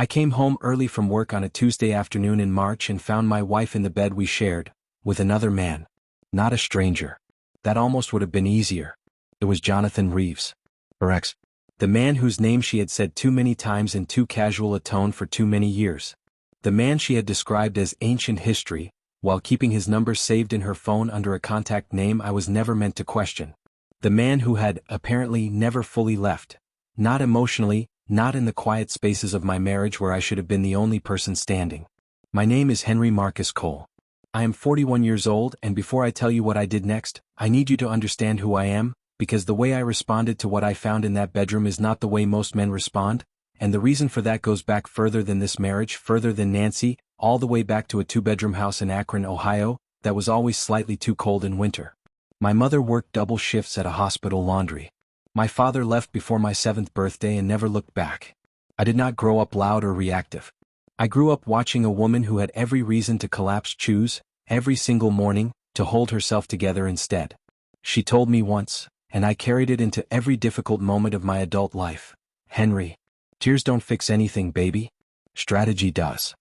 I came home early from work on a Tuesday afternoon in March and found my wife in the bed we shared, with another man. Not a stranger. That almost would have been easier. It was Jonathan Reeves. Her ex. The man whose name she had said too many times in too casual a tone for too many years. The man she had described as ancient history, while keeping his number saved in her phone under a contact name I was never meant to question. The man who had, apparently, never fully left. Not emotionally, not in the quiet spaces of my marriage where I should have been the only person standing. My name is Henry Marcus Cole. I am 41 years old, and before I tell you what I did next, I need you to understand who I am, because the way I responded to what I found in that bedroom is not the way most men respond, and the reason for that goes back further than this marriage, further than Nancy, all the way back to a two-bedroom house in Akron, Ohio, that was always slightly too cold in winter. My mother worked double shifts at a hospital laundry. My father left before my 7th birthday and never looked back. I did not grow up loud or reactive. I grew up watching a woman who had every reason to collapse choose, every single morning, to hold herself together instead. She told me once, and I carried it into every difficult moment of my adult life. Henry, tears don't fix anything, baby. Strategy does.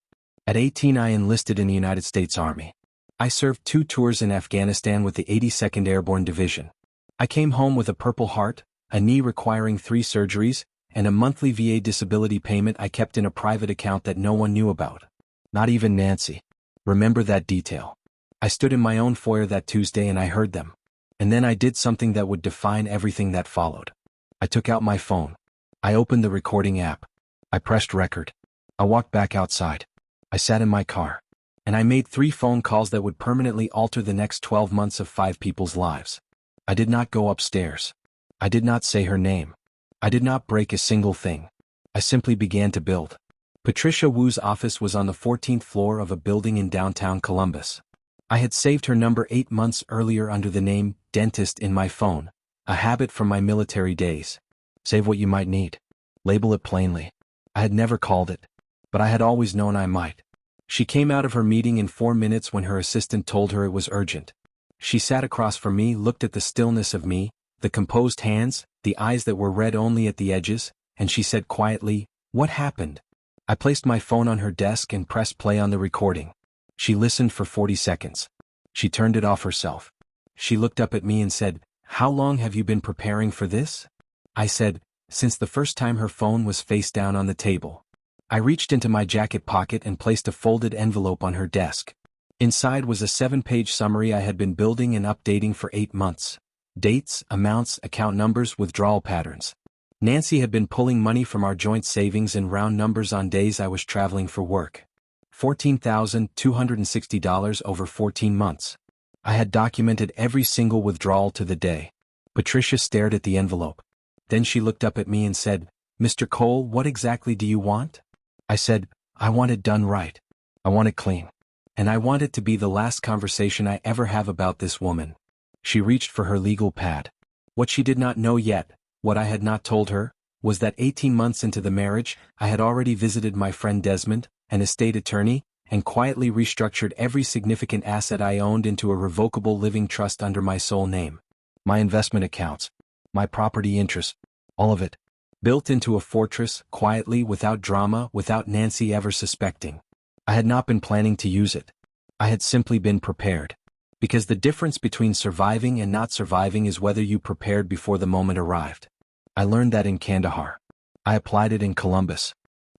At 18 I enlisted in the United States Army. I served 2 tours in Afghanistan with the 82nd Airborne Division. I came home with a Purple Heart, a knee requiring 3 surgeries, and a monthly VA disability payment I kept in a private account that no one knew about. Not even Nancy. Remember that detail. I stood in my own foyer that Tuesday and I heard them. And then I did something that would define everything that followed. I took out my phone. I opened the recording app. I pressed record. I walked back outside. I sat in my car. And I made 3 phone calls that would permanently alter the next 12 months of 5 people's lives. I did not go upstairs. I did not say her name. I did not break a single thing. I simply began to build. Patricia Wu's office was on the 14th floor of a building in downtown Columbus. I had saved her number 8 months earlier under the name Dentist in my phone, a habit from my military days. Save what you might need. Label it plainly. I had never called it, but I had always known I might. She came out of her meeting in 4 minutes when her assistant told her it was urgent. She sat across from me, looked at the stillness of me, the composed hands, the eyes that were red only at the edges, and she said quietly, "What happened?" I placed my phone on her desk and pressed play on the recording. She listened for 40 seconds. She turned it off herself. She looked up at me and said, "How long have you been preparing for this?" I said, "Since the first time her phone was face down on the table." I reached into my jacket pocket and placed a folded envelope on her desk. Inside was a 7-page summary I had been building and updating for 8 months. Dates, amounts, account numbers, withdrawal patterns. Nancy had been pulling money from our joint savings in round numbers on days I was traveling for work. $14,260 over 14 months. I had documented every single withdrawal to the day. Patricia stared at the envelope. Then she looked up at me and said, "Mr. Cole, what exactly do you want?" I said, "I want it done right. I want it clean. And I want it to be the last conversation I ever have about this woman." She reached for her legal pad. What she did not know yet, what I had not told her, was that 18 months into the marriage, I had already visited my friend Desmond, an estate attorney, and quietly restructured every significant asset I owned into a revocable living trust under my sole name. My investment accounts, my property interests, all of it, built into a fortress, quietly, without drama, without Nancy ever suspecting. I had not been planning to use it. I had simply been prepared. Because the difference between surviving and not surviving is whether you prepared before the moment arrived. I learned that in Kandahar. I applied it in Columbus.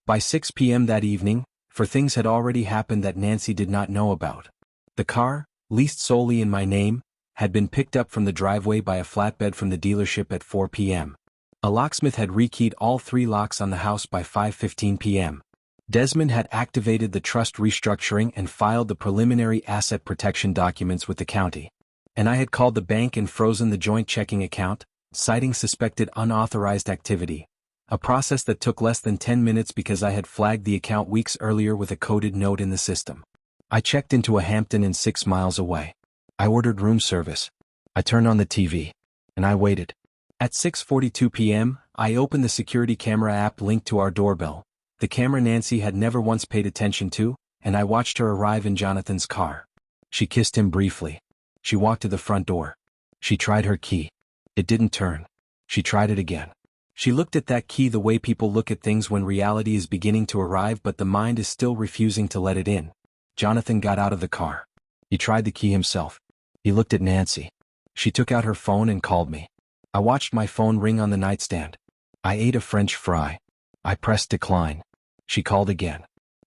By 6 p.m. that evening, for things had already happened that Nancy did not know about. The car, leased solely in my name, had been picked up from the driveway by a flatbed from the dealership at 4 p.m. A locksmith had rekeyed all 3 locks on the house by 5:15 p.m. Desmond had activated the trust restructuring and filed the preliminary asset protection documents with the county. And I had called the bank and frozen the joint checking account, citing suspected unauthorized activity, a process that took less than 10 minutes because I had flagged the account weeks earlier with a coded note in the system. I checked into a Hampton Inn 6 miles away. I ordered room service. I turned on the TV. And I waited. At 6:42 p.m., I opened the security camera app linked to our doorbell. The camera Nancy had never once paid attention to, and I watched her arrive in Jonathan's car. She kissed him briefly. She walked to the front door. She tried her key. It didn't turn. She tried it again. She looked at that key the way people look at things when reality is beginning to arrive but the mind is still refusing to let it in. Jonathan got out of the car. He tried the key himself. He looked at Nancy. She took out her phone and called me. I watched my phone ring on the nightstand. I ate a French fry. I pressed decline. She called again.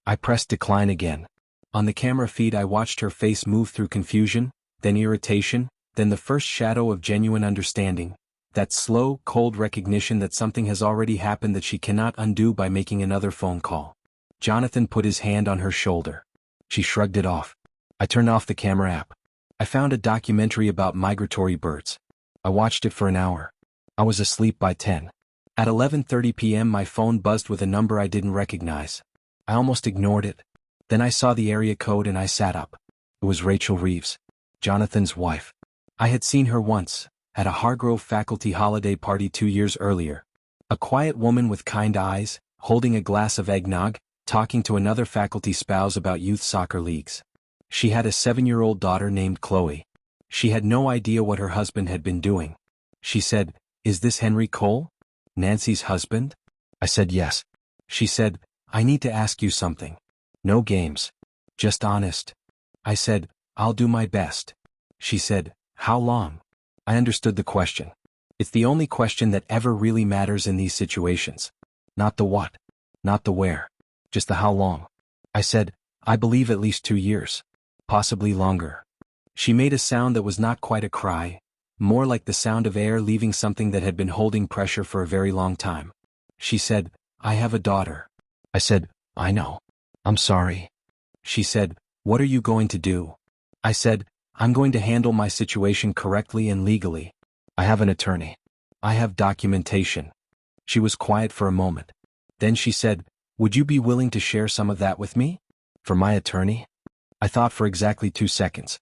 I pressed decline again. On the camera feed I watched her face move through confusion, then irritation, then the first shadow of genuine understanding, that slow, cold recognition that something has already happened that she cannot undo by making another phone call. Jonathan put his hand on her shoulder. She shrugged it off. I turned off the camera app. I found a documentary about migratory birds. I watched it for an hour. I was asleep by 10. At 11:30 p.m. my phone buzzed with a number I didn't recognize. I almost ignored it. Then I saw the area code and I sat up. It was Rachel Reeves, Jonathan's wife. I had seen her once, at a Hargrove faculty holiday party 2 years earlier. A quiet woman with kind eyes, holding a glass of eggnog, talking to another faculty spouse about youth soccer leagues. She had a 7-year-old daughter named Chloe. She had no idea what her husband had been doing. She said, "Is this Henry Cole? Nancy's husband?" I said yes. She said, "I need to ask you something. No games. Just honest." I said, "I'll do my best." She said, "How long?" I understood the question. It's the only question that ever really matters in these situations. Not the what. Not the where. Just the how long. I said, "I believe at least 2 years. Possibly longer." She made a sound that was not quite a cry, more like the sound of air leaving something that had been holding pressure for a very long time. She said, "I have a daughter." I said, "I know. I'm sorry." She said, "What are you going to do?" I said, "I'm going to handle my situation correctly and legally. I have an attorney. I have documentation." She was quiet for a moment. Then she said, "Would you be willing to share some of that with me? For my attorney?" I thought for exactly 2 seconds.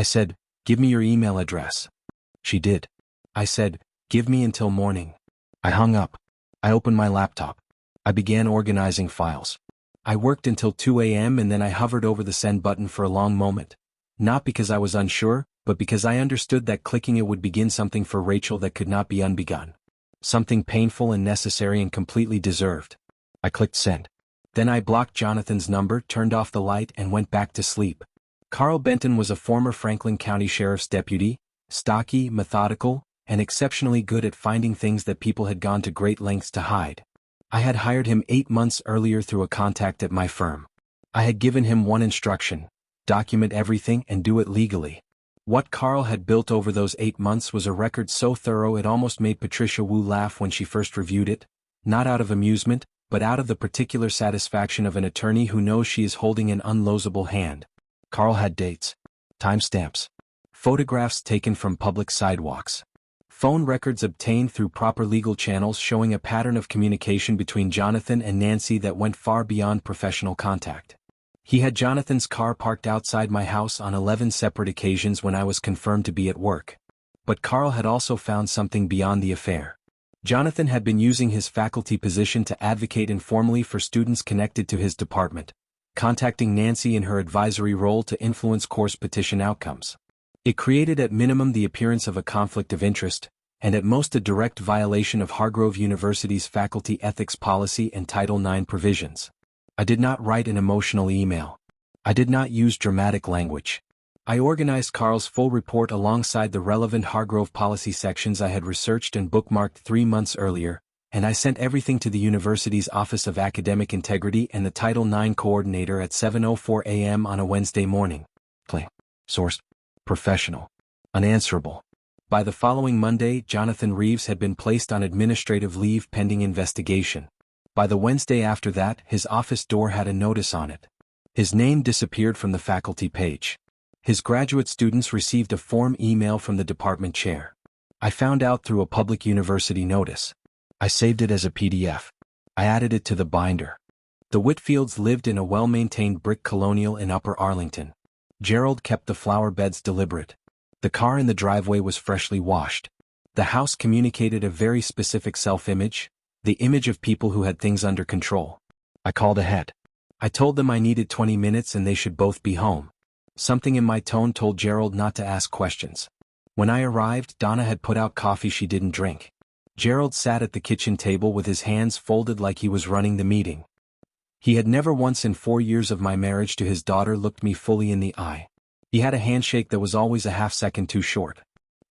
I said, "Give me your email address." She did. I said, "Give me until morning." I hung up. I opened my laptop. I began organizing files. I worked until 2 a.m. and then I hovered over the send button for a long moment. Not because I was unsure, but because I understood that clicking it would begin something for Rachel that could not be unbegun. Something painful and necessary and completely deserved. I clicked send. Then I blocked Jonathan's number, turned off the light, and went back to sleep. Carl Benton was a former Franklin County Sheriff's deputy, stocky, methodical, and exceptionally good at finding things that people had gone to great lengths to hide. I had hired him 8 months earlier through a contact at my firm. I had given him one instruction: document everything and do it legally. What Carl had built over those 8 months was a record so thorough it almost made Patricia Wu laugh when she first reviewed it, not out of amusement, but out of the particular satisfaction of an attorney who knows she is holding an unlosable hand. Carl had dates, timestamps, photographs taken from public sidewalks, phone records obtained through proper legal channels showing a pattern of communication between Jonathan and Nancy that went far beyond professional contact. He had Jonathan's car parked outside my house on 11 separate occasions when I was confirmed to be at work. But Carl had also found something beyond the affair. Jonathan had been using his faculty position to advocate informally for students connected to his department, contacting Nancy in her advisory role to influence course petition outcomes. It created at minimum the appearance of a conflict of interest, and at most a direct violation of Hargrove University's faculty ethics policy and Title IX provisions. I did not write an emotional email. I did not use dramatic language. I organized Carl's full report alongside the relevant Hargrove policy sections I had researched and bookmarked 3 months earlier, and I sent everything to the university's Office of Academic Integrity and the Title IX coordinator at 7:04 a.m. on a Wednesday morning. Source: professional. Unanswerable. By the following Monday, Jonathan Reeves had been placed on administrative leave pending investigation. By the Wednesday after that, his office door had a notice on it. His name disappeared from the faculty page. His graduate students received a form email from the department chair. I found out through a public university notice. I saved it as a PDF. I added it to the binder. The Whitfields lived in a well-maintained brick colonial in Upper Arlington. Gerald kept the flower beds deliberate. The car in the driveway was freshly washed. The house communicated a very specific self-image, the image of people who had things under control. I called ahead. I told them I needed 20 minutes and they should both be home. Something in my tone told Gerald not to ask questions. When I arrived, Donna had put out coffee she didn't drink. Gerald sat at the kitchen table with his hands folded like he was running the meeting. He had never once in 4 years of my marriage to his daughter looked me fully in the eye. He had a handshake that was always a half-second too short.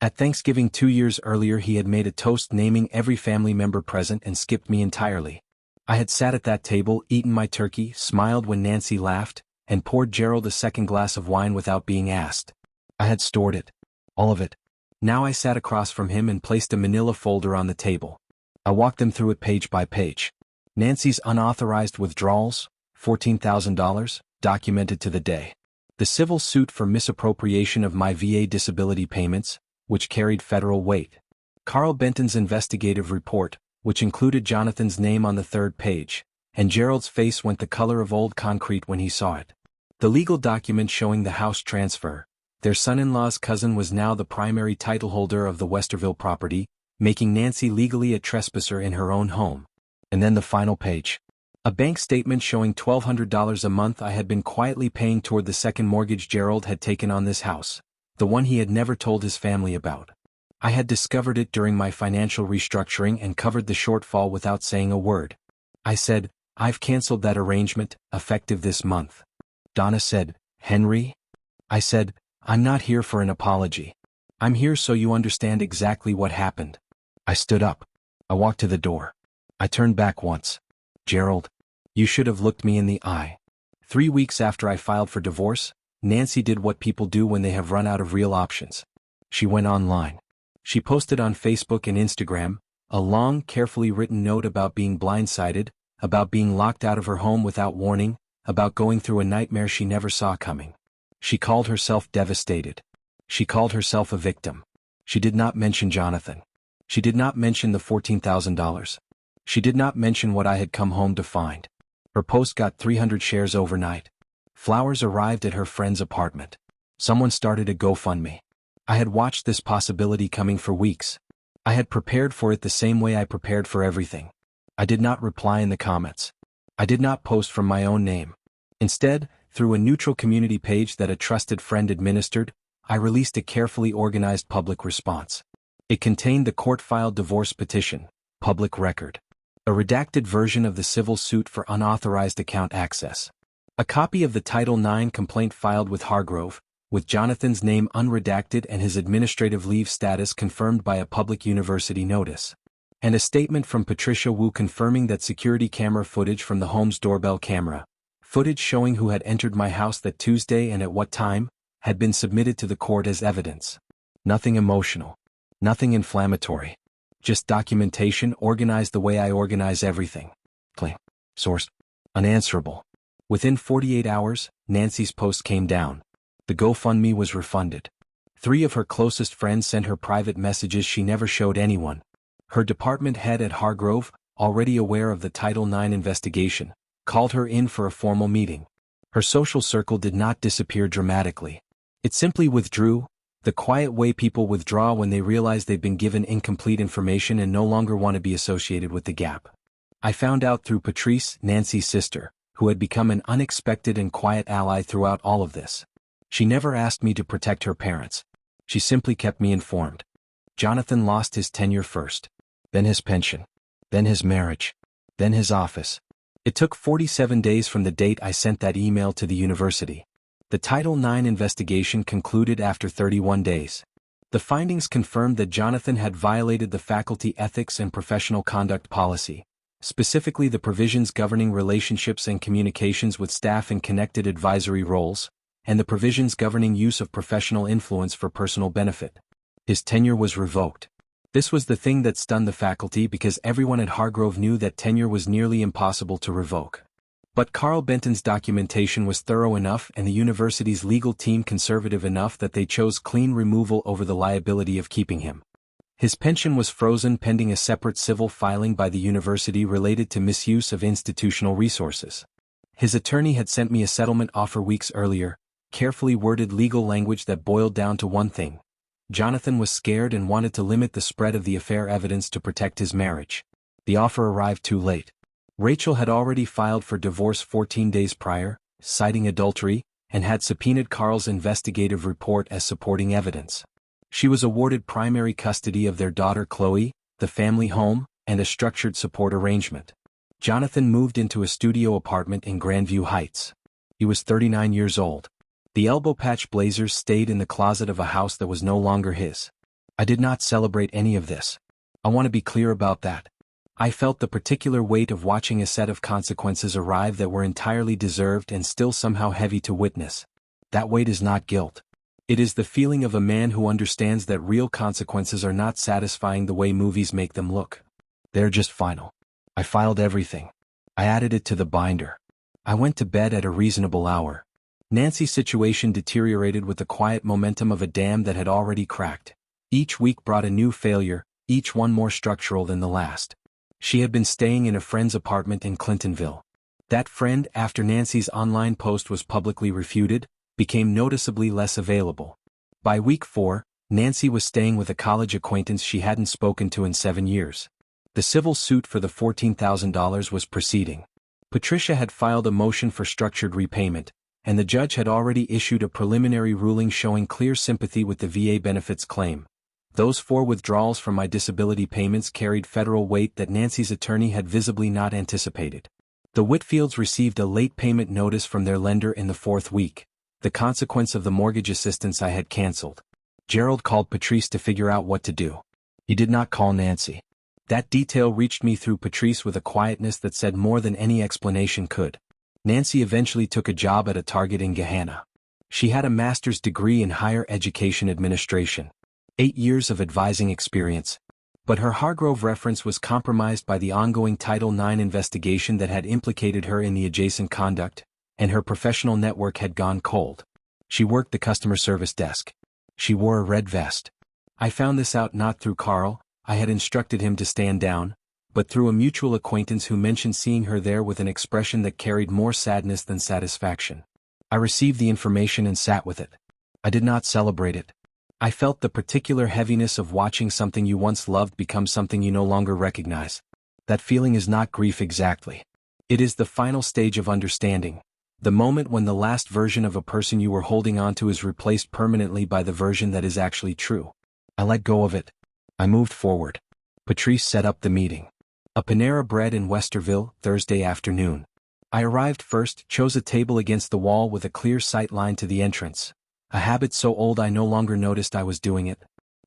At Thanksgiving 2 years earlier he had made a toast naming every family member present and skipped me entirely. I had sat at that table, eaten my turkey, smiled when Nancy laughed, and poured Gerald a second glass of wine without being asked. I had stored it. All of it. Now I sat across from him and placed a manila folder on the table. I walked them through it page by page. Nancy's unauthorized withdrawals, $14,000, documented to the day. The civil suit for misappropriation of my VA disability payments, which carried federal weight. Carl Benton's investigative report, which included Jonathan's name on the third page, and Gerald's face went the color of old concrete when he saw it. The legal document showing the house transfer. Their son-in-law's cousin was now the primary title holder of the Westerville property, making Nancy legally a trespasser in her own home. And then the final page. A bank statement showing $1,200 a month I had been quietly paying toward the second mortgage Gerald had taken on this house, the one he had never told his family about. I had discovered it during my financial restructuring and covered the shortfall without saying a word. I said, "I've canceled that arrangement, effective this month." Donna said, "Henry?" I said, "I'm not here for an apology. I'm here so you understand exactly what happened." I stood up. I walked to the door. I turned back once. "Gerald, you should have looked me in the eye." 3 weeks after I filed for divorce, Nancy did what people do when they have run out of real options. She went online. She posted on Facebook and Instagram, a long, carefully written note about being blindsided, about being locked out of her home without warning, about going through a nightmare she never saw coming. She called herself devastated. She called herself a victim. She did not mention Jonathan. She did not mention the $14,000. She did not mention what I had come home to find. Her post got 300 shares overnight. Flowers arrived at her friend's apartment. Someone started a GoFundMe. I had watched this possibility coming for weeks. I had prepared for it the same way I prepared for everything. I did not reply in the comments. I did not post from my own name. Instead, through a neutral community page that a trusted friend administered, I released a carefully organized public response. It contained the court-filed divorce petition, public record. A redacted version of the civil suit for unauthorized account access. A copy of the Title IX complaint filed with Hargrove, with Jonathan's name unredacted and his administrative leave status confirmed by a public university notice. And a statement from Patricia Wu confirming that security camera footage from the home's doorbell camera, footage showing who had entered my house that Tuesday and at what time, had been submitted to the court as evidence. Nothing emotional. Nothing inflammatory. Just documentation organized the way I organize everything. Claim. Source. Unanswerable. Within 48 hours, Nancy's post came down. The GoFundMe was refunded. 3 of her closest friends sent her private messages she never showed anyone. Her department head at Hargrove, already aware of the Title IX investigation, called her in for a formal meeting. Her social circle did not disappear dramatically. It simply withdrew, the quiet way people withdraw when they realize they've been given incomplete information and no longer want to be associated with the gap. I found out through Patrice, Nancy's sister, who had become an unexpected and quiet ally throughout all of this. She never asked me to protect her parents. She simply kept me informed. Jonathan lost his tenure first, then his pension, then his marriage, then his office. It took 47 days from the date I sent that email to the university. The Title IX investigation concluded after 31 days. The findings confirmed that Jonathan had violated the faculty ethics and professional conduct policy, specifically the provisions governing relationships and communications with staff in connected advisory roles, and the provisions governing use of professional influence for personal benefit. His tenure was revoked. This was the thing that stunned the faculty because everyone at Hargrove knew that tenure was nearly impossible to revoke. But Carl Benton's documentation was thorough enough and the university's legal team conservative enough that they chose clean removal over the liability of keeping him. His pension was frozen pending a separate civil filing by the university related to misuse of institutional resources. His attorney had sent me a settlement offer weeks earlier, carefully worded legal language that boiled down to one thing. Jonathan was scared and wanted to limit the spread of the affair evidence to protect his marriage. The offer arrived too late. Rachel had already filed for divorce 14 days prior, citing adultery, and had subpoenaed Carl's investigative report as supporting evidence. She was awarded primary custody of their daughter Chloe, the family home, and a structured support arrangement. Jonathan moved into a studio apartment in Grandview Heights. He was 39 years old. The elbow patch blazers stayed in the closet of a house that was no longer his. I did not celebrate any of this. I want to be clear about that. I felt the particular weight of watching a set of consequences arrive that were entirely deserved and still somehow heavy to witness. That weight is not guilt. It is the feeling of a man who understands that real consequences are not satisfying the way movies make them look. They're just final. I filed everything. I added it to the binder. I went to bed at a reasonable hour. Nancy's situation deteriorated with the quiet momentum of a dam that had already cracked. Each week brought a new failure, each one more structural than the last. She had been staying in a friend's apartment in Clintonville. That friend, after Nancy's online post was publicly refuted, became noticeably less available. By week 4, Nancy was staying with a college acquaintance she hadn't spoken to in 7 years. The civil suit for the $14,000 was proceeding. Patricia had filed a motion for structured repayment, and the judge had already issued a preliminary ruling showing clear sympathy with the VA benefits claim. Those 4 withdrawals from my disability payments carried federal weight that Nancy's attorney had visibly not anticipated. The Whitfields received a late payment notice from their lender in the 4th week, the consequence of the mortgage assistance I had canceled. Gerald called Patrice to figure out what to do. He did not call Nancy. That detail reached me through Patrice with a quietness that said more than any explanation could. Nancy eventually took a job at a Target in Gahanna. She had a master's degree in higher education administration, 8 years of advising experience. But her Hargrove reference was compromised by the ongoing Title IX investigation that had implicated her in the adjacent conduct, and her professional network had gone cold. She worked the customer service desk. She wore a red vest. I found this out not through Carl, I had instructed him to stand down, but through a mutual acquaintance who mentioned seeing her there with an expression that carried more sadness than satisfaction. I received the information and sat with it. I did not celebrate it. I felt the particular heaviness of watching something you once loved become something you no longer recognize. That feeling is not grief exactly. It is the final stage of understanding, the moment when the last version of a person you were holding on to is replaced permanently by the version that is actually true. I let go of it. I moved forward. Patrice set up the meeting. A Panera Bread in Westerville, Thursday afternoon. I arrived first, chose a table against the wall with a clear sight line to the entrance. A habit so old I no longer noticed I was doing it.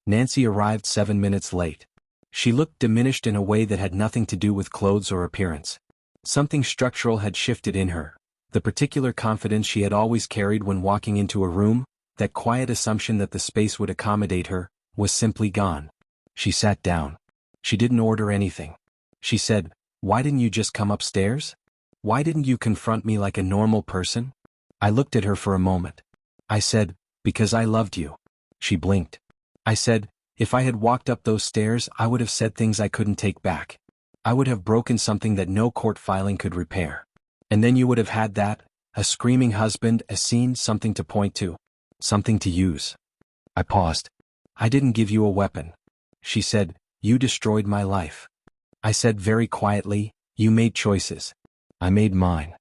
Nancy arrived 7 minutes late. She looked diminished in a way that had nothing to do with clothes or appearance. Something structural had shifted in her. The particular confidence she had always carried when walking into a room, that quiet assumption that the space would accommodate her, was simply gone. She sat down. She didn't order anything. She said, "Why didn't you just come upstairs? Why didn't you confront me like a normal person?" I looked at her for a moment. I said, "Because I loved you." She blinked. I said, "If I had walked up those stairs, I would have said things I couldn't take back. I would have broken something that no court filing could repair. And then you would have had that, a screaming husband, a scene, something to point to. Something to use." I paused. "I didn't give you a weapon." She said, "You destroyed my life." I said very quietly, "You made choices. I made mine."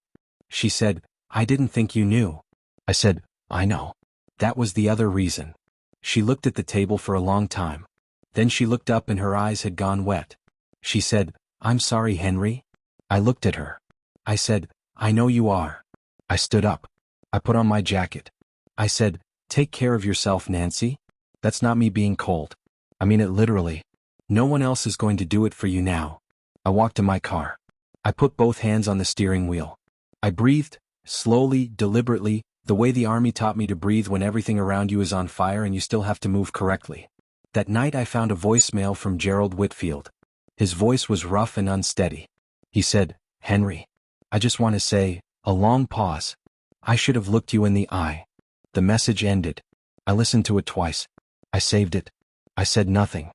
She said, "I didn't think you knew." I said, "I know. That was the other reason." She looked at the table for a long time. Then she looked up and her eyes had gone wet. She said, "I'm sorry, Henry." I looked at her. I said, "I know you are." I stood up. I put on my jacket. I said, "Take care of yourself, Nancy. That's not me being cold. I mean it literally. No one else is going to do it for you now." I walked to my car. I put both hands on the steering wheel. I breathed, slowly, deliberately, the way the army taught me to breathe when everything around you is on fire and you still have to move correctly. That night I found a voicemail from Gerald Whitfield. His voice was rough and unsteady. He said, "Henry, I just want to say," a long pause, "I should have looked you in the eye." The message ended. I listened to it twice. I saved it. I said nothing.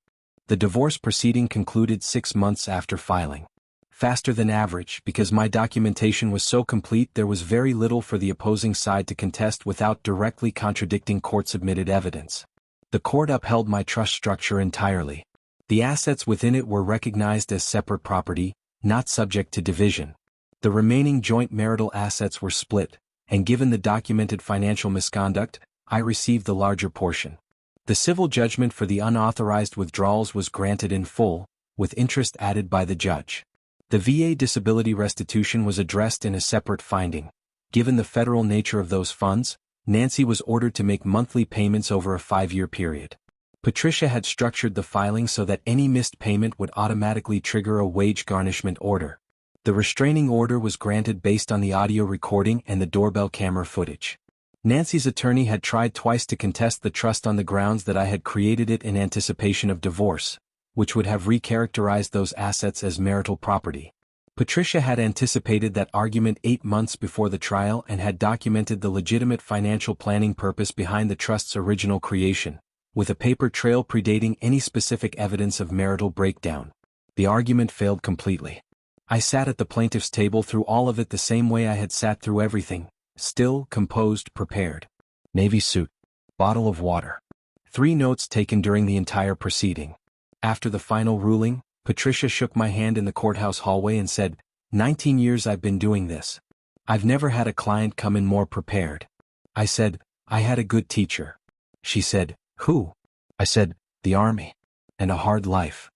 The divorce proceeding concluded 6 months after filing. Faster than average because my documentation was so complete there was very little for the opposing side to contest without directly contradicting court-submitted evidence. The court upheld my trust structure entirely. The assets within it were recognized as separate property, not subject to division. The remaining joint marital assets were split, and given the documented financial misconduct, I received the larger portion. The civil judgment for the unauthorized withdrawals was granted in full, with interest added by the judge. The VA disability restitution was addressed in a separate finding. Given the federal nature of those funds, Nancy was ordered to make monthly payments over a 5-year period. Patricia had structured the filing so that any missed payment would automatically trigger a wage garnishment order. The restraining order was granted based on the audio recording and the doorbell camera footage. Nancy's attorney had tried twice to contest the trust on the grounds that I had created it in anticipation of divorce, which would have recharacterized those assets as marital property. Patricia had anticipated that argument 8 months before the trial and had documented the legitimate financial planning purpose behind the trust's original creation, with a paper trail predating any specific evidence of marital breakdown. The argument failed completely. I sat at the plaintiff's table through all of it the same way I had sat through everything, still, composed, prepared. Navy suit. Bottle of water. 3 notes taken during the entire proceeding. After the final ruling, Patricia shook my hand in the courthouse hallway and said, "19 years I've been doing this. I've never had a client come in more prepared." I said, "I had a good teacher." She said, "Who?" I said, "The Army. And a hard life."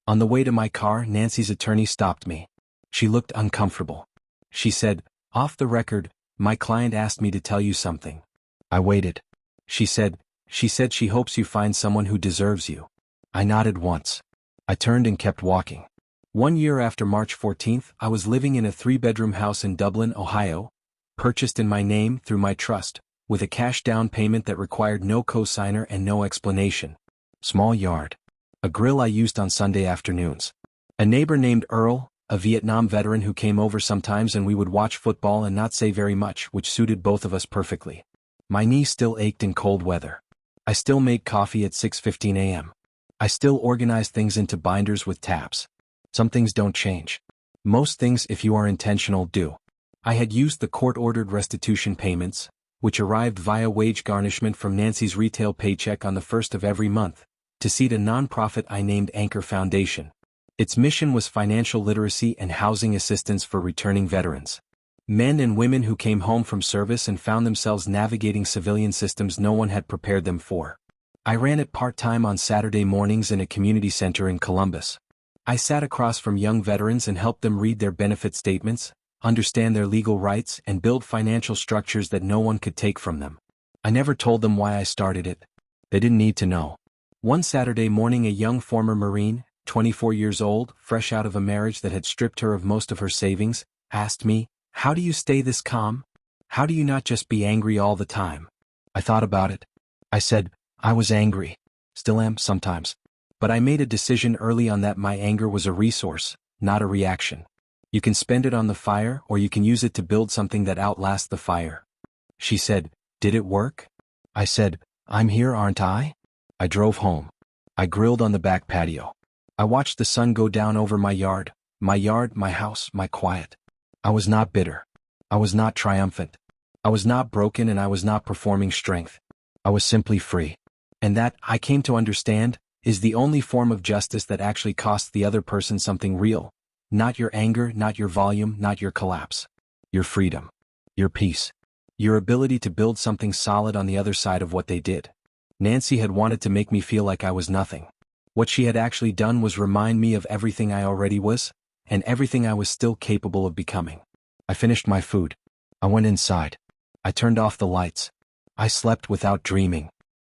On the way to my car, Nancy's attorney stopped me. She looked uncomfortable. She said, "Off the record, my client asked me to tell you something." I waited. She said she hopes you find someone who deserves you. I nodded once. I turned and kept walking. 1 year after March 14th, I was living in a 3-bedroom house in Dublin, Ohio, purchased in my name through my trust, with a cash down payment that required no cosigner and no explanation. Small yard. A grill I used on Sunday afternoons. A neighbor named Earl, a Vietnam veteran who came over sometimes, and we would watch football and not say very much, which suited both of us perfectly. My knee still ached in cold weather. I still made coffee at 6:15 a.m. I still organize things into binders with tabs. Some things don't change. Most things, if you are intentional, do. I had used the court-ordered restitution payments, which arrived via wage garnishment from Nancy's retail paycheck on the 1st of every month, to seed a nonprofit I named Anchor Foundation. Its mission was financial literacy and housing assistance for returning veterans. Men and women who came home from service and found themselves navigating civilian systems no one had prepared them for. I ran it part-time on Saturday mornings in a community center in Columbus. I sat across from young veterans and helped them read their benefit statements, understand their legal rights, and build financial structures that no one could take from them. I never told them why I started it. They didn't need to know. One Saturday morning, a young former Marine, 24 years old, fresh out of a marriage that had stripped her of most of her savings, asked me, "How do you stay this calm? How do you not just be angry all the time?" I thought about it. I said, I was angry. Still am sometimes. But I made a decision early on that my anger was a resource, not a reaction. You can spend it on the fire, or you can use it to build something that outlasts the fire. She said, "Did it work?" I said, "I'm here, aren't I?" I drove home. I grilled on the back patio. I watched the sun go down over my yard, my house, my quiet. I was not bitter. I was not triumphant. I was not broken, and I was not performing strength. I was simply free. And that, I came to understand, is the only form of justice that actually costs the other person something real. Not your anger, not your volume, not your collapse. Your freedom. Your peace. Your ability to build something solid on the other side of what they did. Nancy had wanted to make me feel like I was nothing. What she had actually done was remind me of everything I already was, and everything I was still capable of becoming. I finished my food. I went inside. I turned off the lights. I slept without dreaming.